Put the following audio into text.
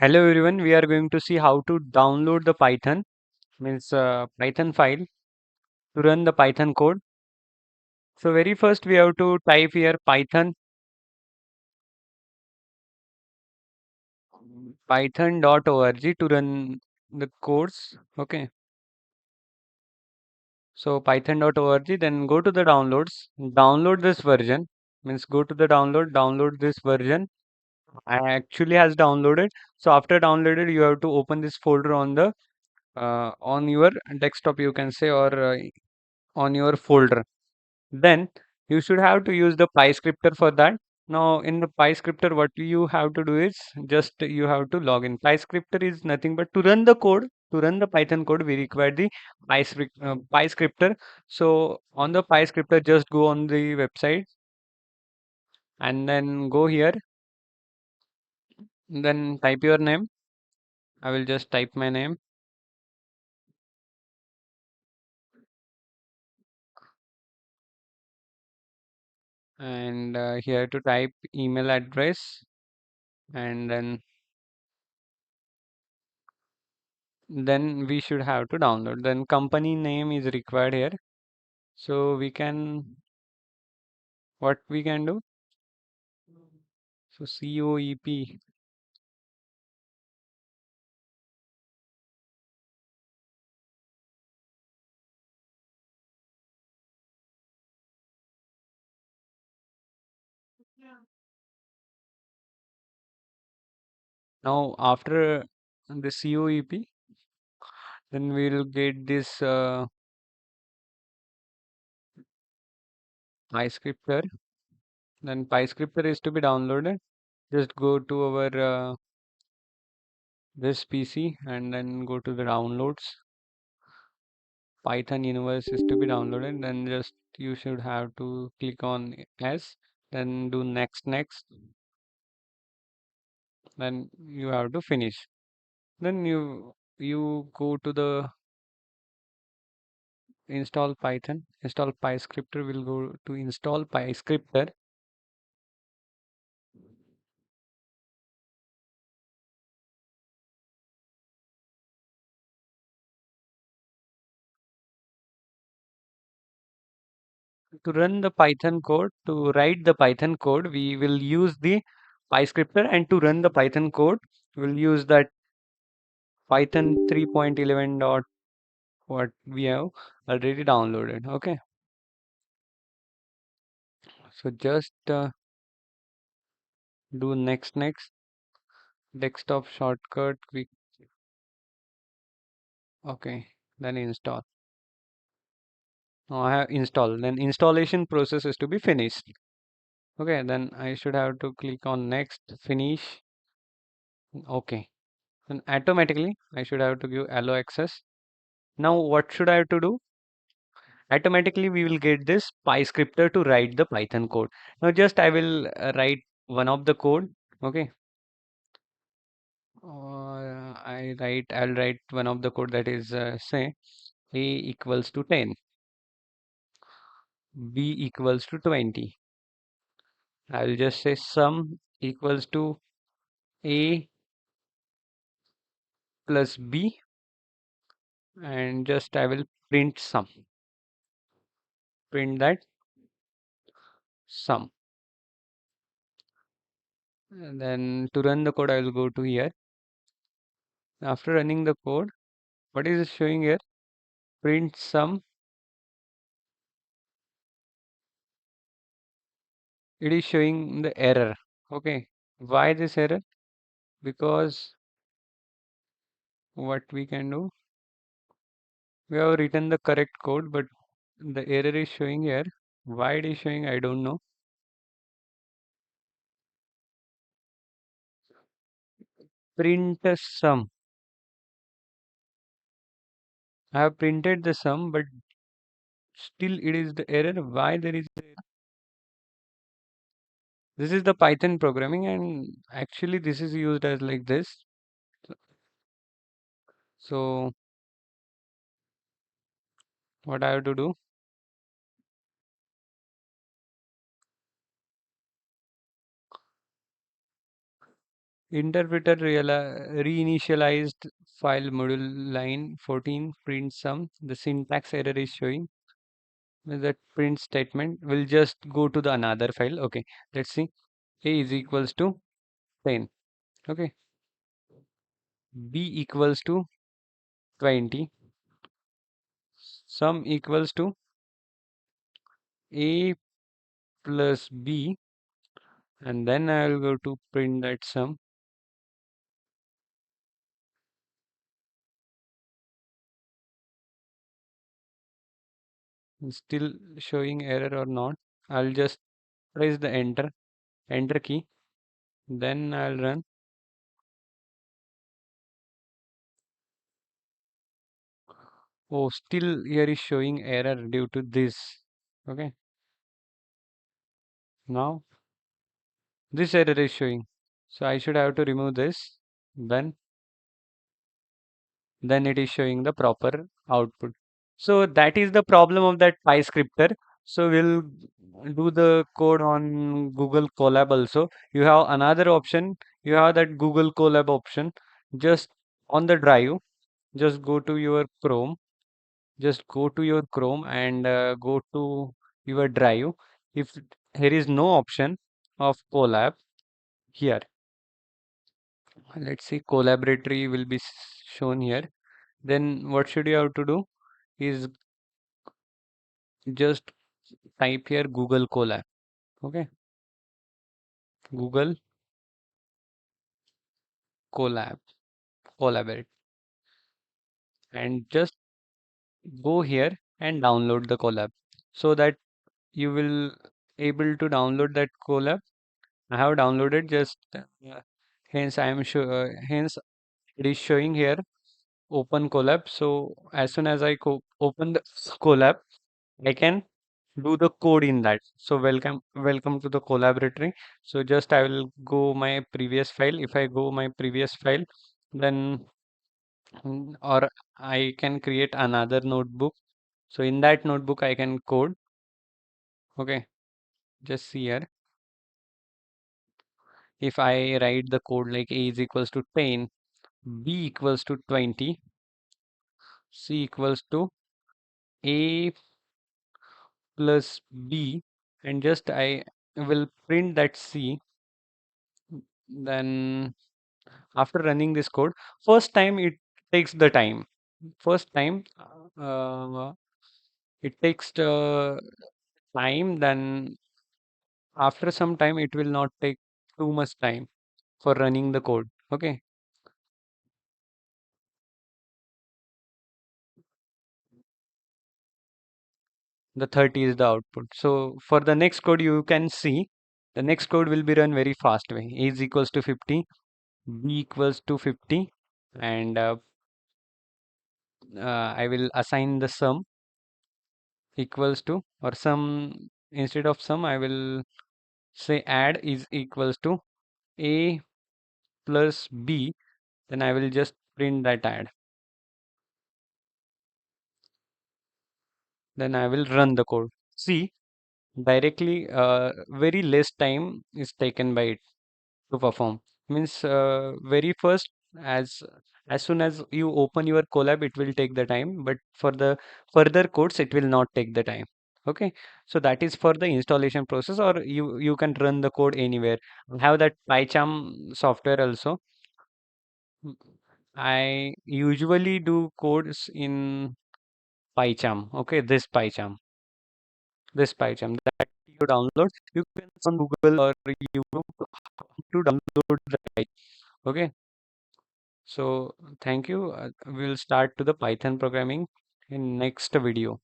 Hello everyone, we are going to see how to download the Python, means Python file to run the Python code. So very first we have to type here python.org to run the codes. Okay, so python.org, then go to the downloads, download this version, means go to the download this version. I actually has downloaded. So after downloaded, you have to open this folder on the on your desktop, you can say, or on your folder. Then you should have to use the PyScripter for that. Now in the PyScripter, what you have to do is just you have to log in. PyScripter is nothing but to run the code, to run the Python code, we require the PyScripter. So on the PyScripter, just go on the website and then go here, then type your name. I will just type my name and here to type email address, and then we should have to download. Then company name is required here. So we can, what we can do? So COEP. Now after the COEP, then we'll get this PyScripter. Then PyScripter is to be downloaded. Just go to our this PC and then go to the downloads. Python Universe is to be downloaded. Then just you should have to click on S. Then do next. Then you have to finish. Then you go to the install Python, install PyScripter. Will go to install PyScripter. To run the Python code, to write the Python code, we will use the PyScripter, and to run the Python code, we'll use that Python 3.11 dot what we have already downloaded. Okay, so just do next, desktop shortcut, quick. Okay, then install. Now I have installed. Then installation process is to be finished. Okay, then I should have to click on next, finish. Okay, then automatically I should have to give allow access. Now what should I have to do? Automatically we will get this PyScripter to write the Python code. Now just I will write one of the code. Okay, I'll write one of the code, that is say a equals to 10, b equals to 20. I will just say sum equals to a plus b, and just I will print sum, print that sum. And then to run the code, I will go to here. After running the code, what is it showing here? Print sum. It is showing the error. Okay, why this error? Because what we can do, we have written the correct code, but the error is showing here. Why it is showing, I don't know. Print a sum. I have printed the sum, but still it is the error. Why there is the error? This is the Python programming, and actually this is used as like this. So what I have to do? Interpreter reinitialized file module line 14 print sum. The syntax error is showing. That print statement will just go to the another file. Okay, let's see. A is equals to 10. Okay, B equals to 20. Sum equals to A plus B, and then I will go to print that sum. Still showing error or not. I'll just press the enter key, then I'll run. Oh, still here is showing error due to this. Okay, now this error is showing. So I should have to remove this. Then it is showing the proper output. So that is the problem of that PyScripter. So we'll do the code on Google Colab also. You have another option. You have that Google Colab option. Just on the drive, just go to your Chrome. Just go to your Chrome and go to your drive. If there is no option of Colab here, let's see, Collaboratory will be shown here. Then what should you have to do is just type here Google Colab. Okay, Google Colab, Collaborate, and just go here and download the Colab so that you will able to download that Colab. I have downloaded just hence I am sure hence it is showing here open Colab. So as soon as I open the Colab, I can do the code in that. So welcome to the collaboratory. So just I will go my previous file. If I go my previous file, then or I can create another notebook. So in that notebook I can code. Okay, just see here. If I write the code like A is equals to 10, B equals to 20, C equals to A plus B, and just I will print that C, then after running this code, first time it takes the time. First time it takes the time, then after some time it will not take too much time for running the code. Okay, the 30 is the output. So for the next code you can see the next code will be run very fast way. A is equals to 50, B equals to 50, and I will assign the sum equals to, or sum, instead of sum I will say add is equals to A plus B, then I will just print that add. Then I will run the code. See, directly very less time is taken by it to perform. Means very first, as as soon as you open your Colab, it will take the time, but for the further codes, it will not take the time. Okay, so that is for the installation process, or you can run the code anywhere. I have that PyCharm software also. Mm, I usually do codes in PyCharm. Okay, this PyCharm that you download. You can on Google or YouTube to download the PyCharm. Okay, so thank you. We'll start to the Python programming in next video.